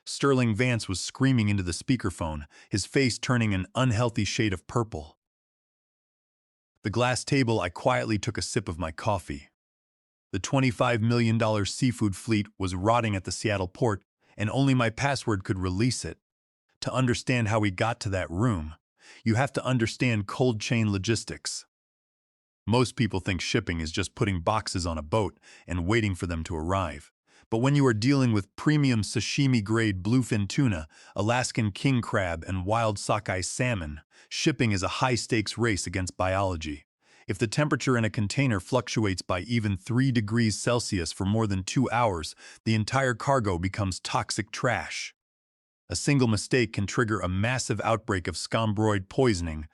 Sterling Vance was screaming into the speakerphone, his face turning an unhealthy shade of purple. The glass table, I quietly took a sip of my coffee. The $25 million seafood fleet was rotting at the Seattle port, and only my password could release it. To understand how we got to that room, you have to understand cold chain logistics. Most people think shipping is just putting boxes on a boat and waiting for them to arrive. But when you are dealing with premium sashimi-grade bluefin tuna, Alaskan king crab, and wild sockeye salmon, shipping is a high-stakes race against biology. If the temperature in a container fluctuates by even 3 degrees Celsius for more than 2 hours, the entire cargo becomes toxic trash. A single mistake can trigger a massive outbreak of scombroid poisoning,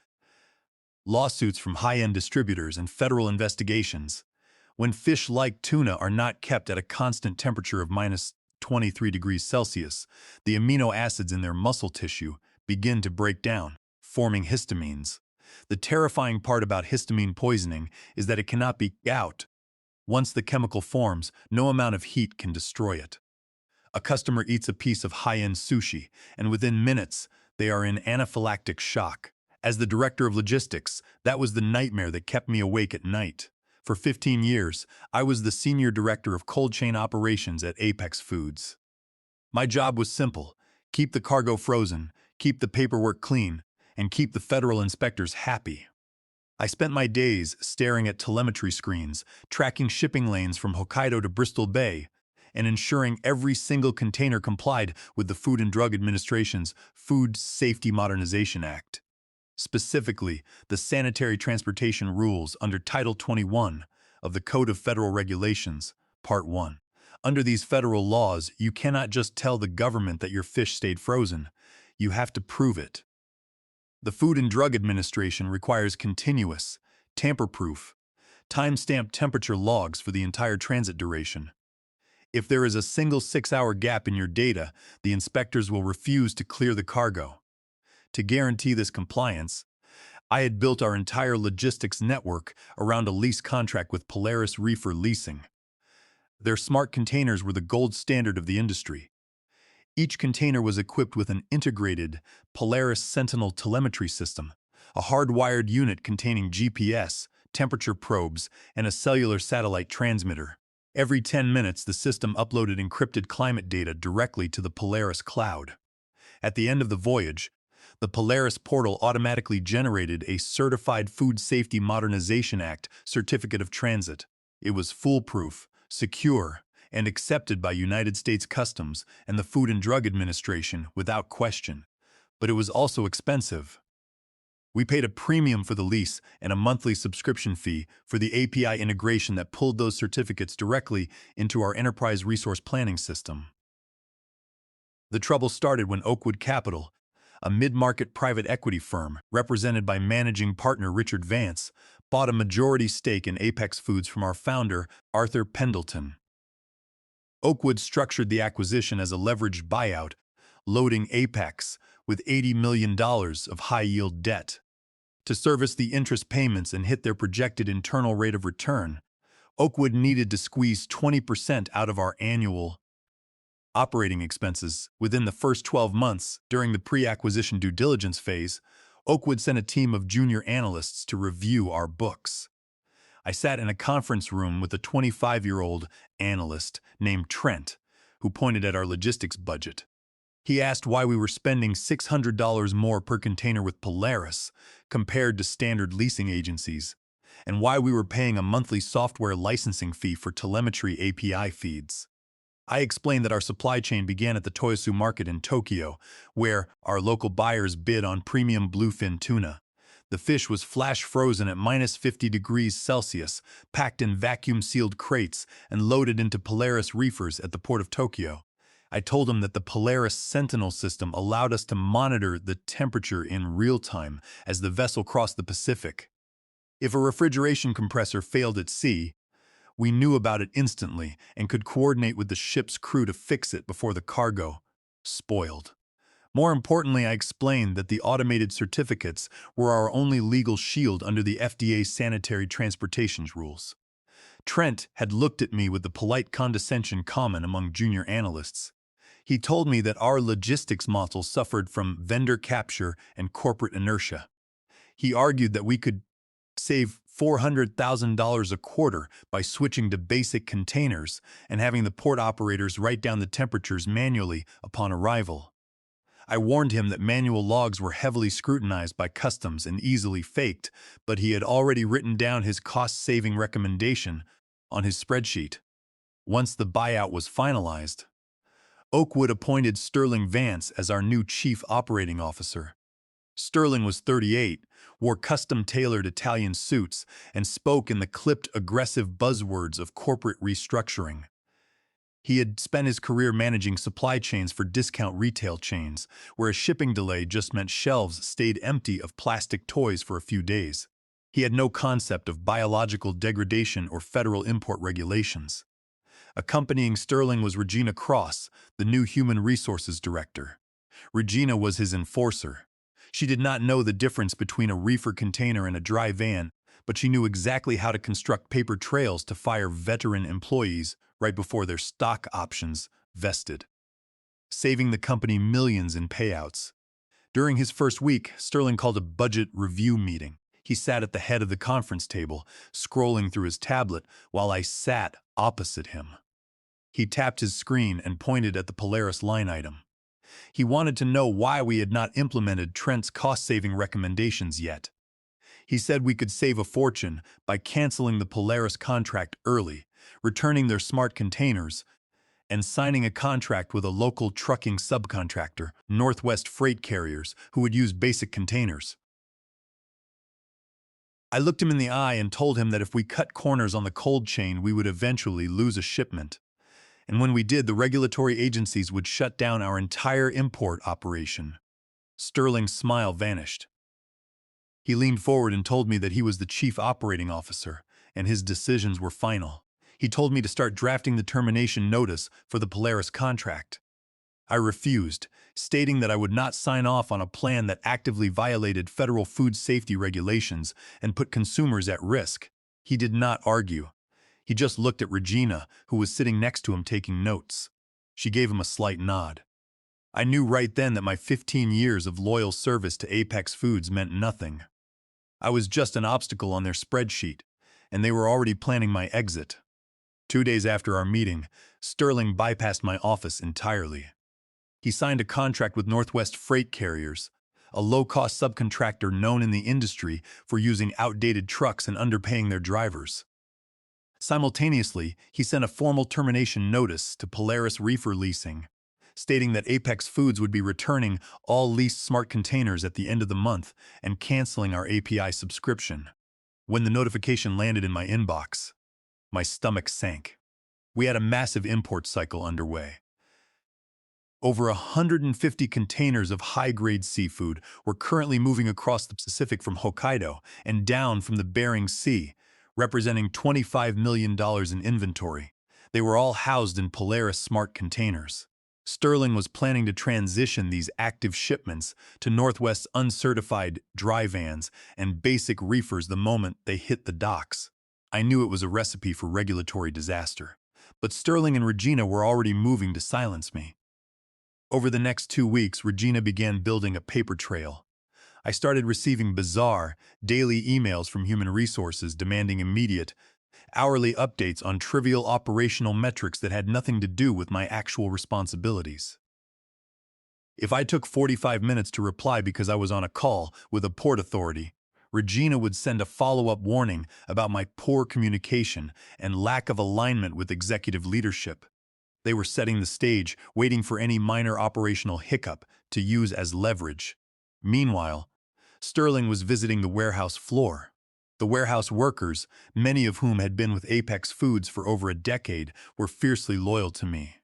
lawsuits from high-end distributors, and federal investigations. When fish like tuna are not kept at a constant temperature of minus 23 degrees Celsius, the amino acids in their muscle tissue begin to break down, forming histamines. The terrifying part about histamine poisoning is that it cannot be out. Once the chemical forms, no amount of heat can destroy it. A customer eats a piece of high-end sushi, and within minutes, they are in anaphylactic shock. As the director of logistics, that was the nightmare that kept me awake at night. For 15 years, I was the senior director of cold chain operations at Apex Foods. My job was simple: keep the cargo frozen, keep the paperwork clean, and keep the federal inspectors happy. I spent my days staring at telemetry screens, tracking shipping lanes from Hokkaido to Bristol Bay, and ensuring every single container complied with the Food and Drug Administration's Food Safety Modernization Act. Specifically, the sanitary transportation rules under Title 21 of the Code of Federal Regulations, Part 1. Under these federal laws, you cannot just tell the government that your fish stayed frozen. You have to prove it. The Food and Drug Administration requires continuous, tamper-proof, time-stamped temperature logs for the entire transit duration. If there is a single 6-hour gap in your data, the inspectors will refuse to clear the cargo. To guarantee this compliance, I had built our entire logistics network around a lease contract with Polaris Reefer Leasing. Their smart containers were the gold standard of the industry. Each container was equipped with an integrated Polaris Sentinel telemetry system, a hardwired unit containing GPS, temperature probes, and a cellular satellite transmitter. Every 10 minutes, the system uploaded encrypted climate data directly to the Polaris cloud. At the end of the voyage, the Polaris portal automatically generated a Certified Food Safety Modernization Act certificate of transit. It was foolproof, secure, and accepted by United States Customs and the Food and Drug Administration without question. But it was also expensive. We paid a premium for the lease and a monthly subscription fee for the API integration that pulled those certificates directly into our enterprise resource planning system. The trouble started when Oakwood Capital, a mid-market private equity firm represented by managing partner Richard Vance, bought a majority stake in Apex Foods from our founder, Arthur Pendleton. Oakwood structured the acquisition as a leveraged buyout, loading Apex with $80 million of high-yield debt. To service the interest payments and hit their projected internal rate of return, Oakwood needed to squeeze 20% out of our annual operating expenses. Within the first 12 months, during the pre-acquisition due diligence phase, Oakwood sent a team of junior analysts to review our books. I sat in a conference room with a 25-year-old analyst named Trent, who pointed at our logistics budget. He asked why we were spending $600 more per container with Polaris compared to standard leasing agencies, and why we were paying a monthly software licensing fee for telemetry API feeds. I explained that our supply chain began at the Toyosu market in Tokyo, where our local buyers bid on premium bluefin tuna. The fish was flash frozen at minus 50 degrees Celsius, packed in vacuum-sealed crates, and loaded into Polaris reefers at the port of Tokyo. I told him that the Polaris Sentinel system allowed us to monitor the temperature in real time as the vessel crossed the Pacific. If a refrigeration compressor failed at sea, we knew about it instantly and could coordinate with the ship's crew to fix it before the cargo spoiled. More importantly, I explained that the automated certificates were our only legal shield under the FDA sanitary transportation rules. Trent had looked at me with the polite condescension common among junior analysts. He told me that our logistics model suffered from vendor capture and corporate inertia. He argued that we could save $400,000 a quarter by switching to basic containers and having the port operators write down the temperatures manually upon arrival. I warned him that manual logs were heavily scrutinized by customs and easily faked, but he had already written down his cost-saving recommendation on his spreadsheet. Once the buyout was finalized, Oakwood appointed Sterling Vance as our new chief operating officer. Sterling was 38, wore custom-tailored Italian suits, and spoke in the clipped, aggressive buzzwords of corporate restructuring. He had spent his career managing supply chains for discount retail chains, where a shipping delay just meant shelves stayed empty of plastic toys for a few days. He had no concept of biological degradation or federal import regulations. Accompanying Sterling was Regina Cross, the new Human Resources Director. Regina was his enforcer. She did not know the difference between a reefer container and a dry van, but she knew exactly how to construct paper trails to fire veteran employees right before their stock options vested, saving the company millions in payouts. During his first week, Sterling called a budget review meeting. He sat at the head of the conference table, scrolling through his tablet while I sat opposite him. He tapped his screen and pointed at the Polaris line item. He wanted to know why we had not implemented Trent's cost-saving recommendations yet. He said we could save a fortune by canceling the Polaris contract early, returning their smart containers, and signing a contract with a local trucking subcontractor, Northwest Freight Carriers, who would use basic containers. I looked him in the eye and told him that if we cut corners on the cold chain, we would eventually lose a shipment. And when we did, the regulatory agencies would shut down our entire import operation. Sterling's smile vanished. He leaned forward and told me that he was the chief operating officer, and his decisions were final. He told me to start drafting the termination notice for the Polaris contract. I refused, stating that I would not sign off on a plan that actively violated federal food safety regulations and put consumers at risk. He did not argue. He just looked at Regina, who was sitting next to him taking notes. She gave him a slight nod. I knew right then that my 15 years of loyal service to Apex Foods meant nothing. I was just an obstacle on their spreadsheet, and they were already planning my exit. 2 days after our meeting, Sterling bypassed my office entirely. He signed a contract with Northwest Freight Carriers, a low-cost subcontractor known in the industry for using outdated trucks and underpaying their drivers. Simultaneously, he sent a formal termination notice to Polaris Reefer Leasing, stating that Apex Foods would be returning all leased smart containers at the end of the month and canceling our API subscription. When the notification landed in my inbox, my stomach sank. We had a massive import cycle underway. Over 150 containers of high-grade seafood were currently moving across the Pacific from Hokkaido and down from the Bering Sea, representing $25 million in inventory. They were all housed in Polaris smart containers. Sterling was planning to transition these active shipments to Northwest's uncertified dry vans and basic reefers the moment they hit the docks. I knew it was a recipe for regulatory disaster, but Sterling and Regina were already moving to silence me. Over the next 2 weeks, Regina began building a paper trail. I started receiving bizarre, daily emails from Human Resources demanding immediate, hourly updates on trivial operational metrics that had nothing to do with my actual responsibilities. If I took 45 minutes to reply because I was on a call with a port authority, Regina would send a follow-up warning about my poor communication and lack of alignment with executive leadership. They were setting the stage, waiting for any minor operational hiccup to use as leverage. Meanwhile, Sterling was visiting the warehouse floor. The warehouse workers, many of whom had been with Apex Foods for over a decade, were fiercely loyal to me.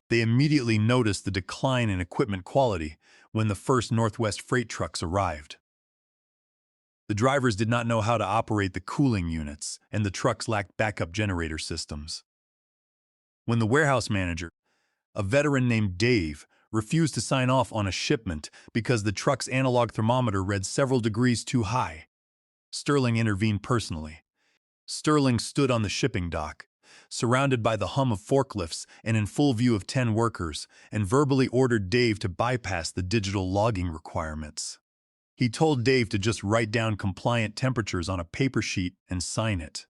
They immediately noticed the decline in equipment quality when the first Northwest freight trucks arrived. The drivers did not know how to operate the cooling units, and the trucks lacked backup generator systems. When the warehouse manager, a veteran named Dave, refused to sign off on a shipment because the truck's analog thermometer read several degrees too high, Sterling intervened personally. Sterling stood on the shipping dock, surrounded by the hum of forklifts and in full view of 10 workers, and verbally ordered Dave to bypass the digital logging requirements. He told Dave to just write down compliant temperatures on a paper sheet and sign it.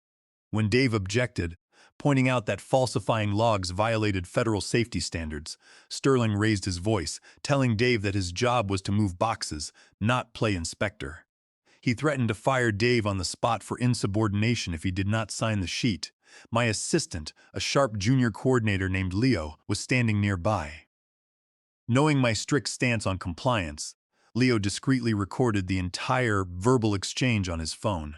When Dave objected, pointing out that falsifying logs violated federal safety standards, Sterling raised his voice, telling Dave that his job was to move boxes, not play inspector. He threatened to fire Dave on the spot for insubordination if he did not sign the sheet. My assistant, a sharp junior coordinator named Leo, was standing nearby. Knowing my strict stance on compliance, Leo discreetly recorded the entire verbal exchange on his phone.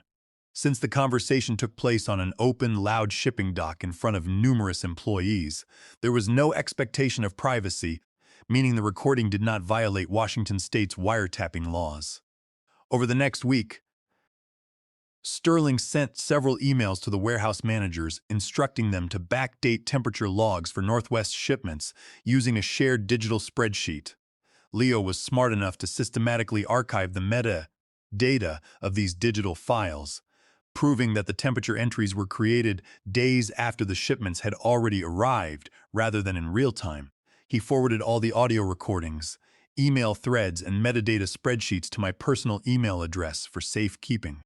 Since the conversation took place on an open, loud shipping dock in front of numerous employees, there was no expectation of privacy, meaning the recording did not violate Washington state's wiretapping laws. Over the next week, Sterling sent several emails to the warehouse managers instructing them to backdate temperature logs for Northwest shipments using a shared digital spreadsheet. Leo was smart enough to systematically archive the metadata of these digital files, proving that the temperature entries were created days after the shipments had already arrived rather than in real time. He forwarded all the audio recordings, email threads, and metadata spreadsheets to my personal email address for safekeeping.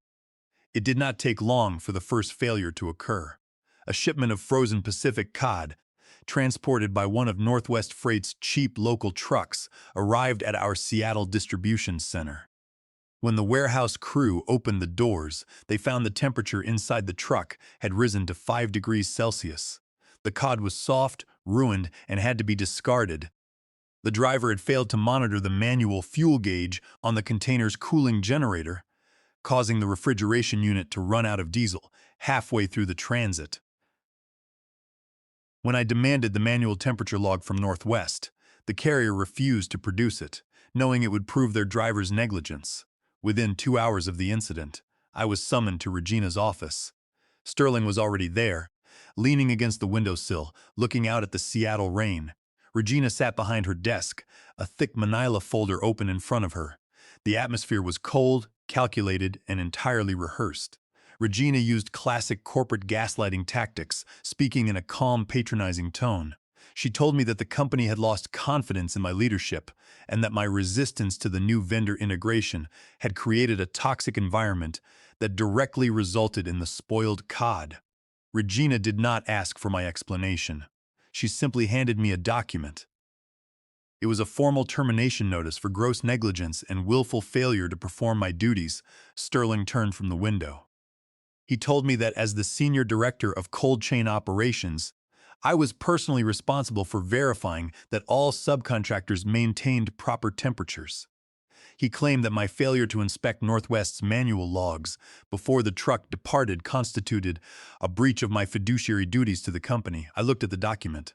It did not take long for the first failure to occur. A shipment of frozen Pacific cod, transported by one of Northwest Freight's cheap local trucks, arrived at our Seattle distribution center. When the warehouse crew opened the doors, they found the temperature inside the truck had risen to 5 degrees Celsius. The cod was soft, ruined, and had to be discarded. The driver had failed to monitor the manual fuel gauge on the container's cooling generator, causing the refrigeration unit to run out of diesel halfway through the transit. When I demanded the manual temperature log from Northwest, the carrier refused to produce it, knowing it would prove their driver's negligence. Within 2 hours of the incident, I was summoned to Regina's office. Sterling was already there, leaning against the windowsill, looking out at the Seattle rain. Regina sat behind her desk, a thick manila folder open in front of her. The atmosphere was cold, calculated, and entirely rehearsed. Regina used classic corporate gaslighting tactics, speaking in a calm, patronizing tone. She told me that the company had lost confidence in my leadership and that my resistance to the new vendor integration had created a toxic environment that directly resulted in the spoiled cod. Regina did not ask for my explanation. She simply handed me a document. It was a formal termination notice for gross negligence and willful failure to perform my duties. Sterling turned from the window. He told me that as the senior director of cold chain operations, I was personally responsible for verifying that all subcontractors maintained proper temperatures. He claimed that my failure to inspect Northwest's manual logs before the truck departed constituted a breach of my fiduciary duties to the company. I looked at the document.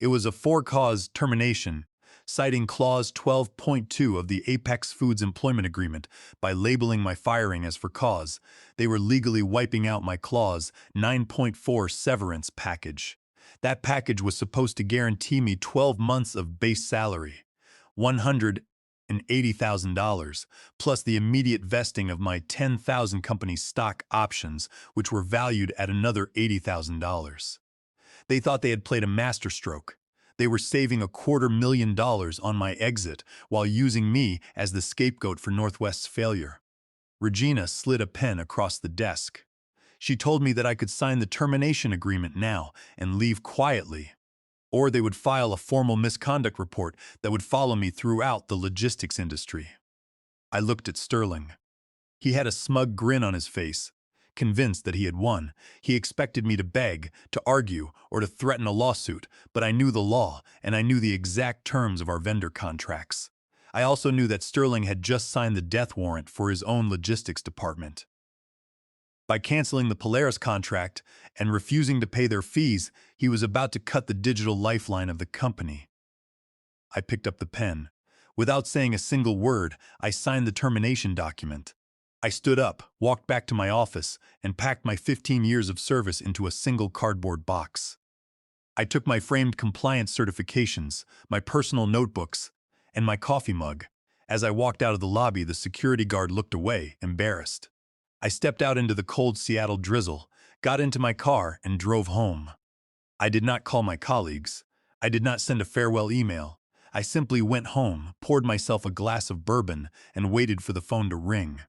It was a for-cause termination, citing Clause 12.2 of the Apex Foods Employment Agreement. By labeling my firing as for cause, they were legally wiping out my Clause 9.4 severance package. That package was supposed to guarantee me 12 months of base salary, $180,000, plus the immediate vesting of my 10,000 company stock options, which were valued at another $80,000. They thought they had played a masterstroke. They were saving $250,000 on my exit while using me as the scapegoat for Northwest's failure. Regina slid a pen across the desk. She told me that I could sign the termination agreement now and leave quietly, or they would file a formal misconduct report that would follow me throughout the logistics industry. I looked at Sterling. He had a smug grin on his face. Convinced that he had won, he expected me to beg, to argue, or to threaten a lawsuit, but I knew the law, and I knew the exact terms of our vendor contracts. I also knew that Sterling had just signed the death warrant for his own logistics department. By canceling the Polaris contract and refusing to pay their fees, he was about to cut the digital lifeline of the company. I picked up the pen. Without saying a single word, I signed the termination document. I stood up, walked back to my office, and packed my 15 years of service into a single cardboard box. I took my framed compliance certifications, my personal notebooks, and my coffee mug. As I walked out of the lobby, the security guard looked away, embarrassed. I stepped out into the cold Seattle drizzle, got into my car, and drove home. I did not call my colleagues. I did not send a farewell email. I simply went home, poured myself a glass of bourbon, and waited for the phone to ring.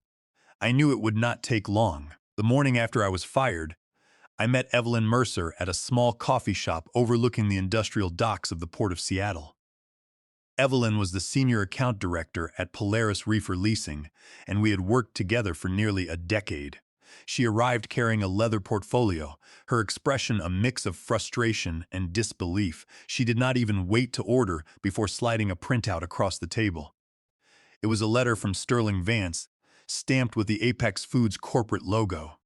I knew it would not take long. The morning after I was fired, I met Evelyn Mercer at a small coffee shop overlooking the industrial docks of the Port of Seattle. Evelyn was the senior account director at Polaris Reefer Leasing, and we had worked together for nearly a decade. She arrived carrying a leather portfolio, her expression a mix of frustration and disbelief. She did not even wait to order before sliding a printout across the table. It was a letter from Sterling Vance, stamped with the Apex Foods corporate logo.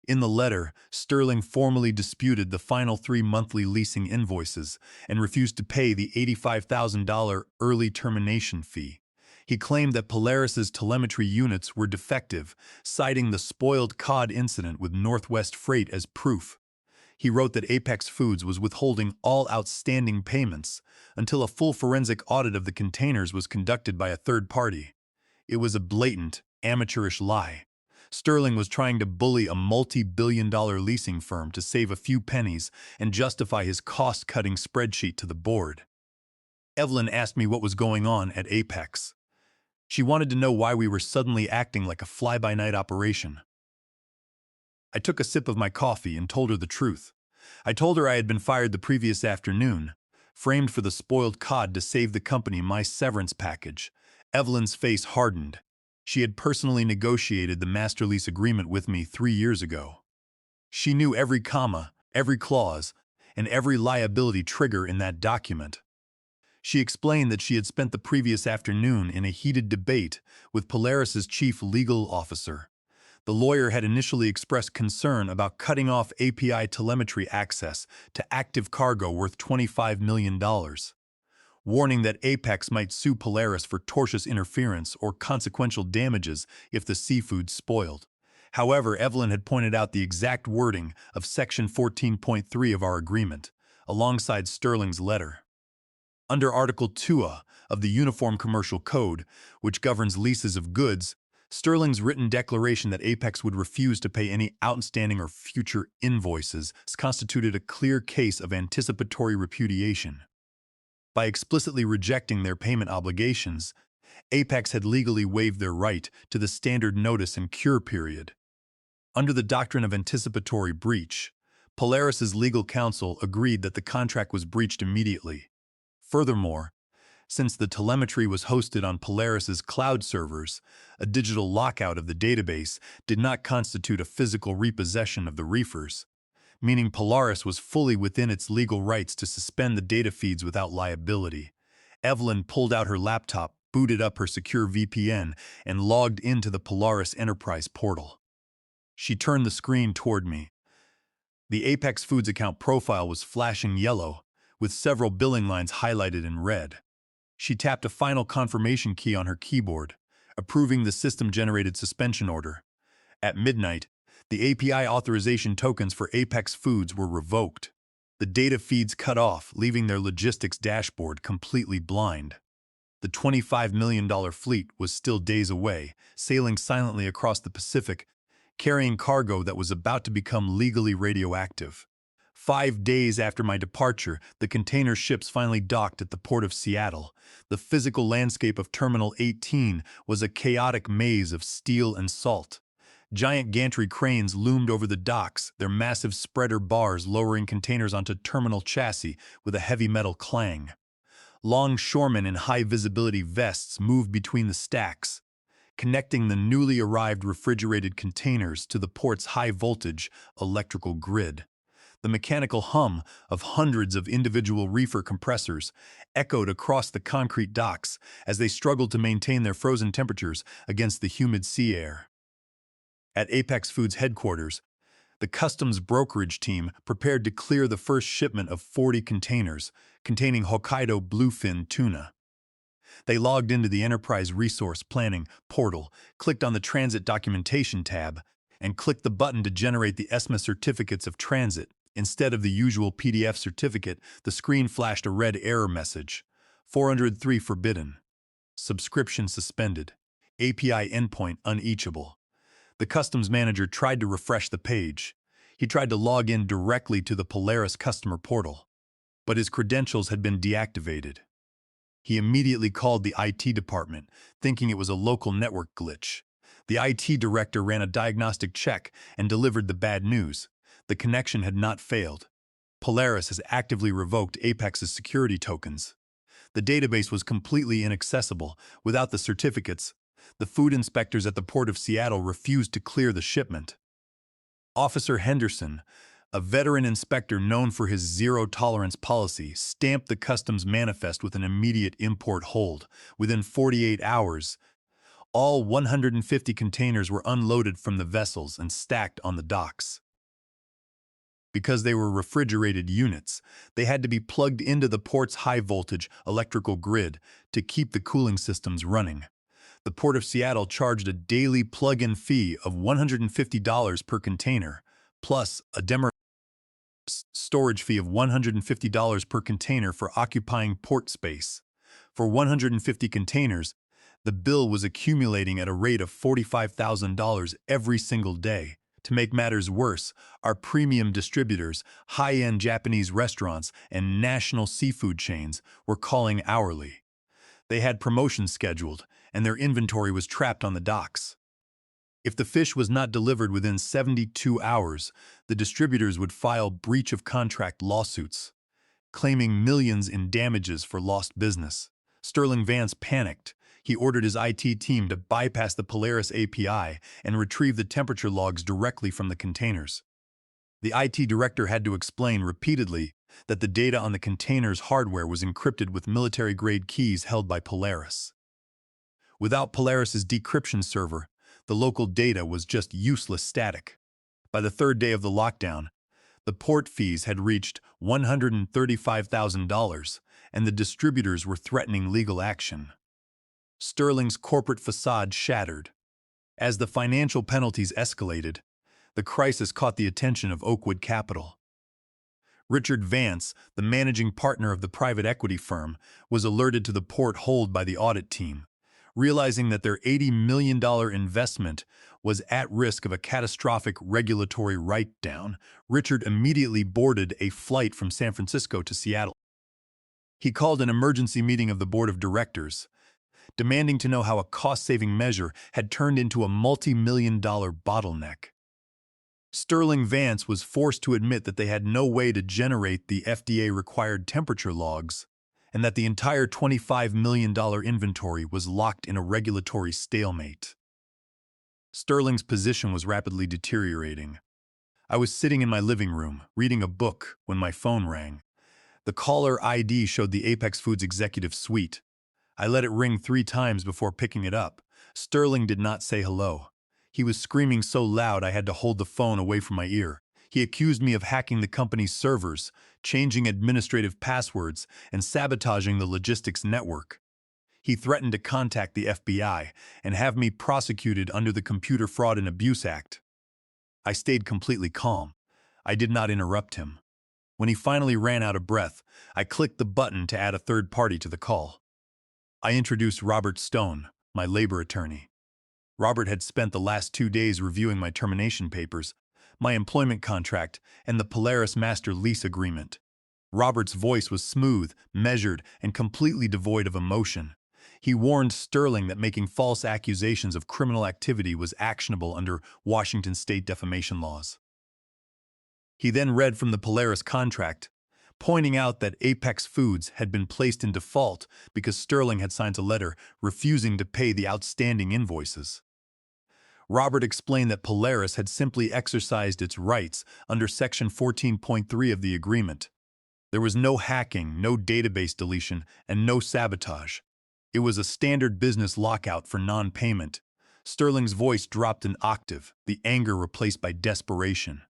In the letter, Sterling formally disputed the final 3 monthly leasing invoices and refused to pay the $85,000 early termination fee. He claimed that Polaris's telemetry units were defective, citing the spoiled cod incident with Northwest Freight as proof. He wrote that Apex Foods was withholding all outstanding payments until a full forensic audit of the containers was conducted by a third party. It was a blatant, amateurish lie. Sterling was trying to bully a multi-billion-dollar leasing firm to save a few pennies and justify his cost-cutting spreadsheet to the board. Evelyn asked me what was going on at Apex. She wanted to know why we were suddenly acting like a fly-by-night operation. I took a sip of my coffee and told her the truth. I told her I had been fired the previous afternoon, framed for the spoiled cod to save the company my severance package. Evelyn's face hardened. She had personally negotiated the master lease agreement with me 3 years ago. She knew every comma, every clause, and every liability trigger in that document. She explained that she had spent the previous afternoon in a heated debate with Polaris's chief legal officer. The lawyer had initially expressed concern about cutting off API telemetry access to active cargo worth $25 million, warning that Apex might sue Polaris for tortious interference or consequential damages if the seafood spoiled. However, Evelyn had pointed out the exact wording of Section 14.3 of our agreement, alongside Sterling's letter. Under Article 2A of the Uniform Commercial Code, which governs leases of goods, Sterling's written declaration that Apex would refuse to pay any outstanding or future invoices constituted a clear case of anticipatory repudiation. By explicitly rejecting their payment obligations, Apex had legally waived their right to the standard notice and cure period. Under the doctrine of anticipatory breach, Polaris's legal counsel agreed that the contract was breached immediately. Furthermore, since the telemetry was hosted on Polaris's cloud servers, a digital lockout of the database did not constitute a physical repossession of the reefers, meaning Polaris was fully within its legal rights to suspend the data feeds without liability. Evelyn pulled out her laptop, booted up her secure VPN, and logged into the Polaris Enterprise portal. She turned the screen toward me. The Apex Foods account profile was flashing yellow, with several billing lines highlighted in red. She tapped a final confirmation key on her keyboard, approving the system-generated suspension order. At midnight, the API authorization tokens for Apex Foods were revoked. The data feeds cut off, leaving their logistics dashboard completely blind. The $25 million fleet was still days away, sailing silently across the Pacific, carrying cargo that was about to become legally radioactive. 5 days after my departure, the container ships finally docked at the Port of Seattle. The physical landscape of Terminal 18 was a chaotic maze of steel and salt. Giant gantry cranes loomed over the docks, their massive spreader bars lowering containers onto terminal chassis with a heavy metal clang. Longshoremen in high-visibility vests moved between the stacks, connecting the newly arrived refrigerated containers to the port's high-voltage electrical grid. The mechanical hum of hundreds of individual reefer compressors echoed across the concrete docks as they struggled to maintain their frozen temperatures against the humid sea air. At Apex Foods headquarters, the customs brokerage team prepared to clear the first shipment of 40 containers containing Hokkaido bluefin tuna. They logged into the Enterprise Resource Planning portal, clicked on the Transit Documentation tab, and clicked the button to generate the ESMA certificates of transit. Instead of the usual PDF certificate, the screen flashed a red error message. 403 forbidden. Subscription suspended. API endpoint uneachable. The customs manager tried to refresh the page. He tried to log in directly to the Polaris customer portal, but his credentials had been deactivated. He immediately called the IT department, thinking it was a local network glitch. The IT director ran a diagnostic check and delivered the bad news. The connection had not failed. Polaris has actively revoked Apex's security tokens. The database was completely inaccessible. Without the certificates, the food inspectors at the Port of Seattle refused to clear the shipment. Officer Henderson, a veteran inspector known for his zero-tolerance policy, stamped the customs manifest with an immediate import hold. Within 48 hours, all 150 containers were unloaded from the vessels and stacked on the docks. Because they were refrigerated units, they had to be plugged into the port's high-voltage electrical grid to keep the cooling systems running. The Port of Seattle charged a daily plug-in fee of $150 per container, plus a demo storage fee of $150 per container for occupying port space. For 150 containers, the bill was accumulating at a rate of $45,000 every single day. To make matters worse, our premium distributors, high-end Japanese restaurants, and national seafood chains were calling hourly. They had promotions scheduled, and their inventory was trapped on the docks. If the fish was not delivered within 72 hours, the distributors would file breach of contract lawsuits, claiming millions in damages for lost business. Sterling Vance panicked. He ordered his IT team to bypass the Polaris API and retrieve the temperature logs directly from the containers. The IT director had to explain repeatedly that the data on the container's hardware was encrypted with military-grade keys held by Polaris. Without Polaris's decryption server, the local data was just useless static. By the third day of the lockdown, the port fees had reached $135,000, and the distributors were threatening legal action. Sterling's corporate facade shattered. As the financial penalties escalated, the crisis caught the attention of Oakwood Capital. Richard Vance, the managing partner of the private equity firm, was alerted to the port hold by the audit team. Realizing that their $80 million investment was at risk of a catastrophic regulatory write-down, Richard immediately boarded a flight from San Francisco to Seattle. He called an emergency meeting of the board of directors, demanding to know how a cost-saving measure had turned into a multi-million-dollar bottleneck. Sterling Vance was forced to admit that they had no way to generate the FDA-required temperature logs, and that the entire $25 million inventory was locked in a regulatory stalemate. Sterling's position was rapidly deteriorating. I was sitting in my living room, reading a book, when my phone rang. The caller ID showed the Apex Foods executive suite. I let it ring 3 times before picking it up. Sterling did not say hello. He was screaming so loud I had to hold the phone away from my ear. He accused me of hacking the company's servers, changing administrative passwords, and sabotaging the logistics network. He threatened to contact the FBI and have me prosecuted under the Computer Fraud and Abuse Act. I stayed completely calm. I did not interrupt him. When he finally ran out of breath, I clicked the button to add a third party to the call. I introduced Robert Stone, my labor attorney. Robert had spent the last 2 days reviewing my termination papers, my employment contract, and the Polaris master lease agreement. Robert's voice was smooth, measured, and completely devoid of emotion. He warned Sterling that making false accusations of criminal activity was actionable under Washington state defamation laws. He then read from the Polaris contract, pointing out that Apex Foods had been placed in default because Sterling had signed a letter refusing to pay the outstanding invoices. Robert explained that Polaris had simply exercised its rights under Section 14.3 of the agreement. There was no hacking, no database deletion, and no sabotage. It was a standard business lockout for non-payment. Sterling's voice dropped an octave, the anger replaced by desperation.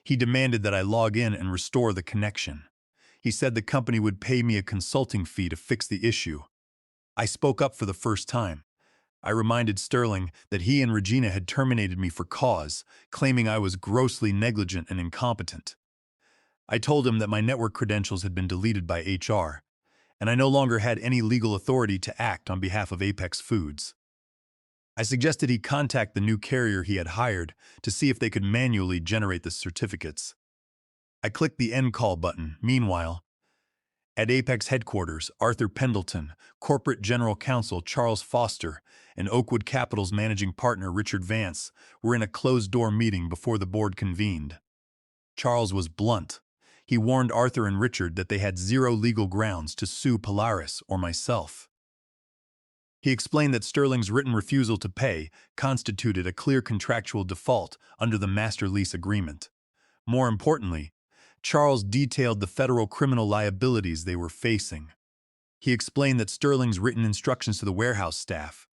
He demanded that I log in and restore the connection. He said the company would pay me a consulting fee to fix the issue. I spoke up for the first time. I reminded Sterling that he and Regina had terminated me for cause, claiming I was grossly negligent and incompetent. I told him that my network credentials had been deleted by HR, and I no longer had any legal authority to act on behalf of Apex Foods. I suggested he contact the new carrier he had hired to see if they could manually generate the certificates. I clicked the end call button. Meanwhile, at Apex headquarters, Arthur Pendleton, corporate general counsel Charles Foster, and Oakwood Capital's managing partner Richard Vance were in a closed-door meeting before the board convened. Charles was blunt. He warned Arthur and Richard that they had zero legal grounds to sue Polaris or myself. He explained that Sterling's written refusal to pay constituted a clear contractual default under the master lease agreement. More importantly, Charles detailed the federal criminal liabilities they were facing. He explained that Sterling's written instructions to the warehouse staff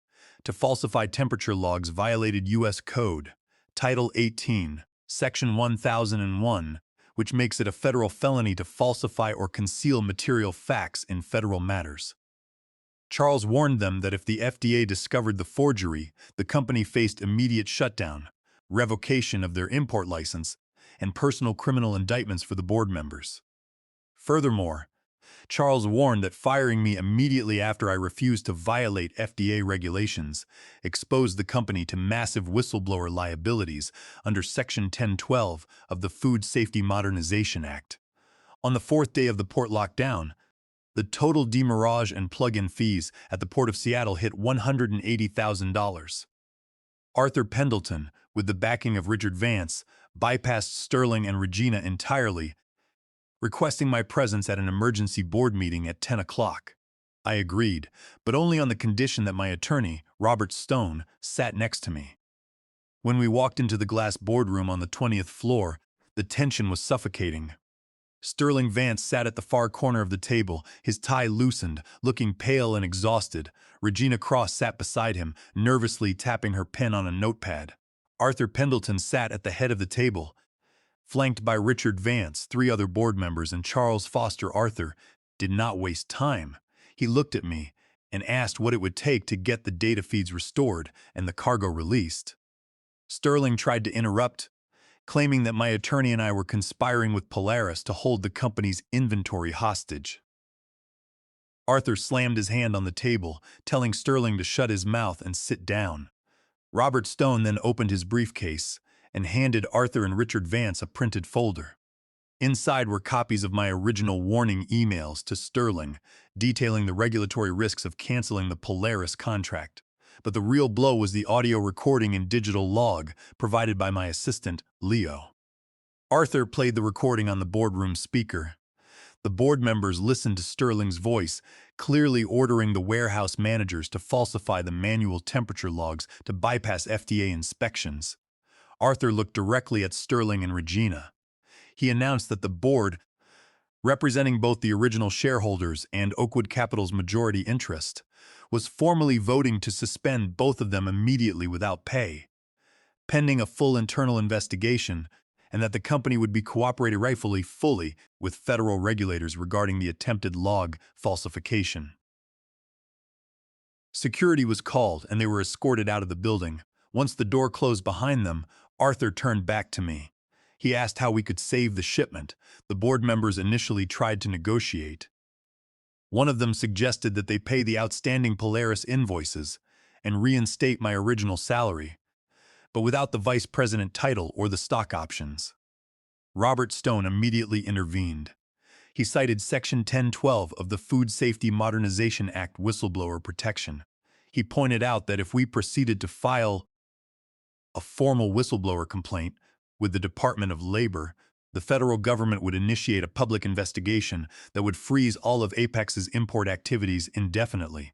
to falsify temperature logs violated U.S. Code, Title 18, Section 1001, which makes it a federal felony to falsify or conceal material facts in federal matters. Charles warned them that if the FDA discovered the forgery, the company faced immediate shutdown, revocation of their import license, and personal criminal indictments for the board members. Furthermore, Charles warned that firing me immediately after I refused to violate FDA regulations exposed the company to massive whistleblower liabilities under Section 1012 of the Food Safety Modernization Act. On the fourth day of the port lockdown, the total demurrage and plug-in fees at the Port of Seattle hit $180,000. Arthur Pendleton, with the backing of Richard Vance, bypassed Sterling and Regina entirely, requesting my presence at an emergency board meeting at 10 o'clock. I agreed, but only on the condition that my attorney, Robert Stone, sat next to me. When we walked into the glass boardroom on the 20th floor, the tension was suffocating. Sterling Vance sat at the far corner of the table, his tie loosened, looking pale and exhausted. Regina Cross sat beside him, nervously tapping her pen on a notepad. Arthur Pendleton sat at the head of the table, flanked by Richard Vance, 3 other board members, and Charles Foster. Arthur did not waste time. He looked at me and asked what it would take to get the data feeds restored and the cargo released. Sterling tried to interrupt, claiming that my attorney and I were conspiring with Polaris to hold the company's inventory hostage. Arthur slammed his hand on the table, telling Sterling to shut his mouth and sit down. Robert Stone then opened his briefcase and handed Arthur and Richard Vance a printed folder. Inside were copies of my original warning emails to Sterling, detailing the regulatory risks of canceling the Polaris contract. But the real blow was the audio recording and digital log provided by my assistant, Leo. Arthur played the recording on the boardroom speaker. The board members listened to Sterling's voice, clearly ordering the warehouse managers to falsify the manual temperature logs to bypass FDA inspections. Arthur looked directly at Sterling and Regina. He announced that the board, representing both the original shareholders and Oakwood Capital's majority interest, was formally voting to suspend both of them immediately without pay, pending a full internal investigation, and that the company would be cooperating rightfully fully with federal regulators regarding the attempted log falsification. Security was called, and they were escorted out of the building. Once the door closed behind them, Arthur turned back to me. He asked how we could save the shipment. The board members initially tried to negotiate. One of them suggested that they pay the outstanding Polaris invoices and reinstate my original salary, but without the vice president title or the stock options. Robert Stone immediately intervened. He cited Section 1012 of the Food Safety Modernization Act whistleblower protection. He pointed out that if we proceeded to file a formal whistleblower complaint with the Department of Labor, the federal government would initiate a public investigation that would freeze all of Apex's import activities indefinitely.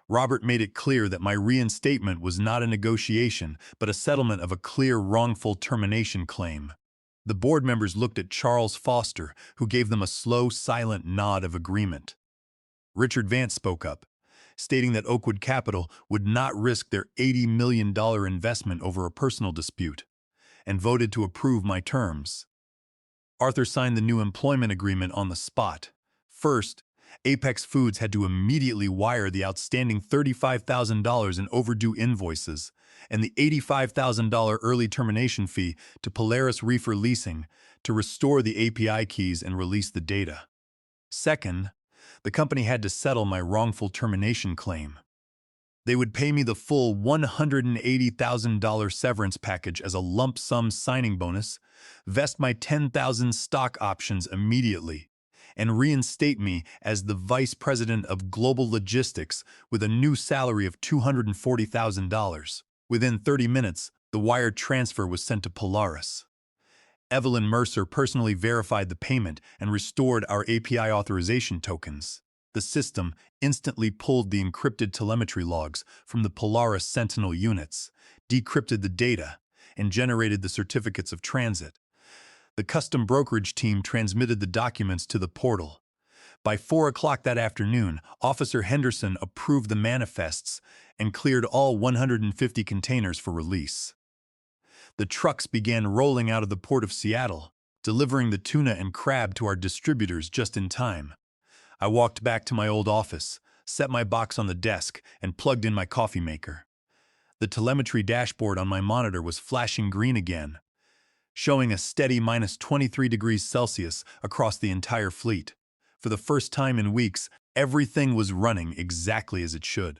Robert made it clear that my reinstatement was not a negotiation, but a settlement of a clear wrongful termination claim. The board members looked at Charles Foster, who gave them a slow, silent nod of agreement. Richard Vance spoke up, stating that Oakwood Capital would not risk their $80 million investment over a personal dispute, and voted to approve my terms. Arthur signed the new employment agreement on the spot. First, Apex Foods had to immediately wire the outstanding $35,000 in overdue invoices and the $85,000 early termination fee to Polaris Reefer Leasing to restore the API keys and release the data. Second, the company had to settle my wrongful termination claim. They would pay me the full $180,000 severance package as a lump sum signing bonus, vest my 10,000 stock options immediately, and reinstate me as the vice president of global logistics with a new salary of $240,000. Within 30 minutes, the wire transfer was sent to Polaris. Evelyn Mercer personally verified the payment and restored our API authorization tokens. The system instantly pulled the encrypted telemetry logs from the Polaris Sentinel units, decrypted the data, and generated the certificates of transit. The custom brokerage team transmitted the documents to the portal. By 4 o'clock that afternoon, Officer Henderson approved the manifests and cleared all 150 containers for release. The trucks began rolling out of the port of Seattle, delivering the tuna and crab to our distributors just in time. I walked back to my old office, set my box on the desk, and plugged in my coffee maker. The telemetry dashboard on my monitor was flashing green again, showing a steady minus 23 degrees Celsius across the entire fleet. For the first time in weeks, everything was running exactly as it should.